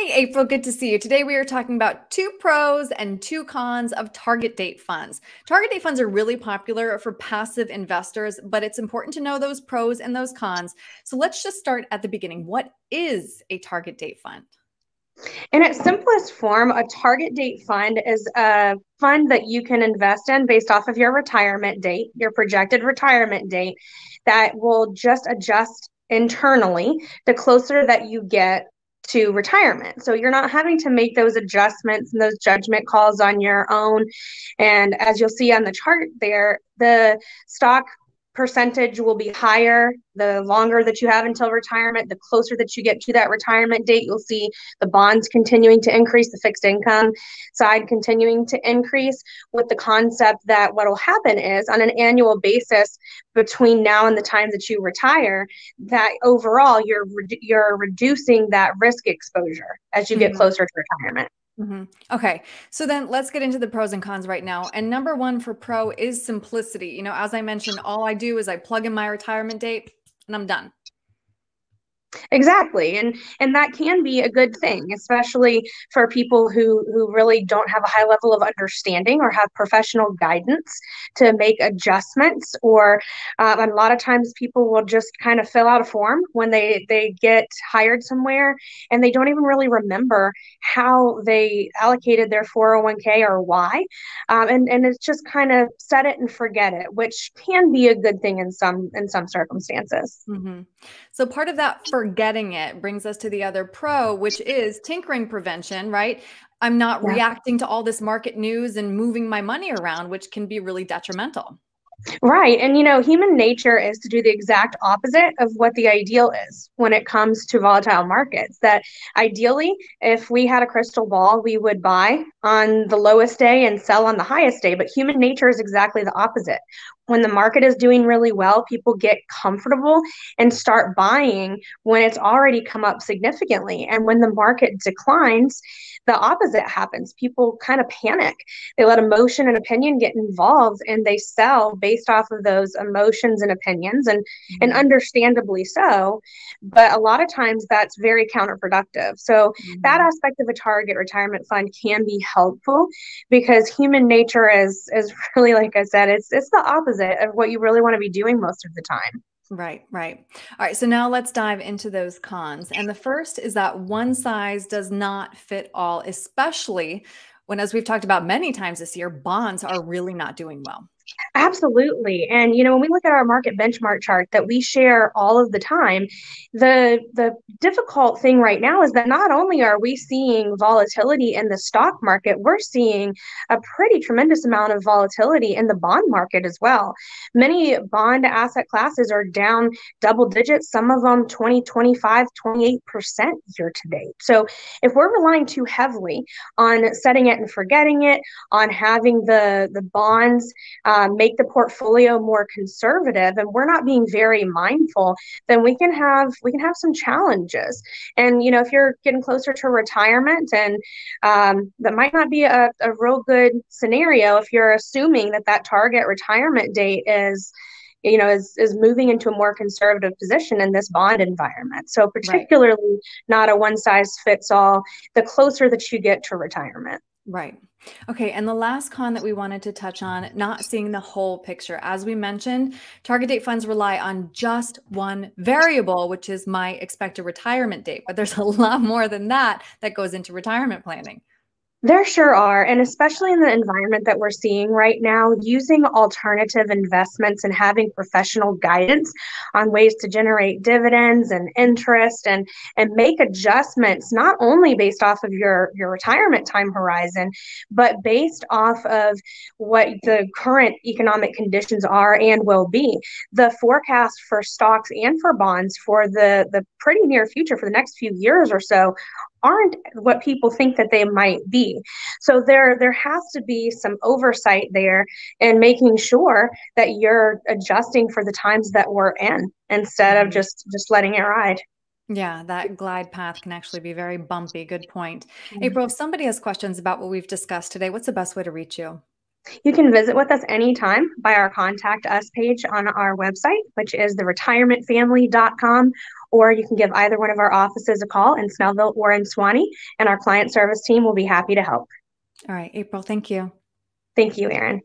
Hey, April, good to see you. Today we are talking about two pros and two cons of target date funds. Target date funds are really popular for passive investors, but it's important to know those pros and those cons. So let's just start at the beginning. What is a target date fund? In its simplest form, a target date fund is a fund that you can invest in based off of your retirement date, your projected retirement date, that will just adjust internally the closer that you get to retirement. So you're not having to make those adjustments and those judgment calls on your own. And as you'll see on the chart there, the stock percentage will be higher the longer that you have until retirement. The closer that you get to that retirement date, you'll see the bonds continuing to increase, the fixed income side continuing to increase, with the concept that what will happen is on an annual basis between now and the time that you retire, that overall you're reducing that risk exposure as you get Mhm. closer to retirement. Okay, so then let's get into the pros and cons right now. And number one for pro is simplicity. As I mentioned, all I do is I plug in my retirement date and I'm done. Exactly. And that can be a good thing, especially for people who really don't have a high level of understanding or have professional guidance to make adjustments. Or a lot of times people will just kind of fill out a form when they get hired somewhere, and they don't even really remember how they allocated their 401k or why. And it's just kind of set it and forget it, which can be a good thing in some circumstances. hmm So part of that forgetting it brings us to the other pro, which is tinkering prevention, right? I'm not Yeah. reacting to all this market news and moving my money around, which can be really detrimental. Right. And human nature is to do the exact opposite of what the ideal is when it comes to volatile markets. That ideally, if we had a crystal ball, we would buy on the lowest day and sell on the highest day. But human nature is exactly the opposite. When the market is doing really well, people get comfortable and start buying when it's already come up significantly. And when the market declines, the opposite happens. People kind of panic. They let emotion and opinion get involved, and they sell based off of those emotions and opinions, and Mhm. understandably so. But a lot of times that's very counterproductive. So that Mhm. aspect of a target retirement fund can be helpful, because human nature is really, like I said, it's the opposite of what you really want to be doing most of the time. Right, right. All right, so now let's dive into those cons. And the first is that one size does not fit all, especially when, as we've talked about many times this year, bonds are really not doing well. Absolutely. And when we look at our market benchmark chart that we share all of the time, the difficult thing right now is that not only are we seeing volatility in the stock market, we're seeing a pretty tremendous amount of volatility in the bond market as well. Many bond asset classes are down double digits, some of them 20, 25, 28% year to date. So if we're relying too heavily on setting it and forgetting it, on having the bonds make the portfolio more conservative, and we're not being very mindful, then we can have some challenges. And if you're getting closer to retirement, and that might not be a real good scenario if you're assuming that target retirement date is moving into a more conservative position in this bond environment. So Right. particularly not a one size fits all the closer that you get to retirement. Right. Okay. And the last con that we wanted to touch on, not seeing the whole picture. As we mentioned, target date funds rely on just one variable, which is my expected retirement date. But there's a lot more than that that goes into retirement planning. There sure are. And especially in the environment that we're seeing right now, using alternative investments and having professional guidance on ways to generate dividends and interest, and make adjustments not only based off of your retirement time horizon, but based off of what the current economic conditions are and will be. The forecast for stocks and for bonds for the pretty near future, for the next few years or so, aren't what people think that they might be. So there has to be some oversight there, and making sure that you're adjusting for the times that we're in, instead of Mhm. just letting it ride. Yeah, that glide path can actually be very bumpy. Good point. April, if somebody has questions about what we've discussed today, what's the best way to reach you? You can visit with us anytime by our Contact Us page on our website, which is theretirementfamily.com, or you can give either one of our offices a call in Snellville or in Swanee, and our client service team will be happy to help. All right, April, thank you. Thank you, Erin.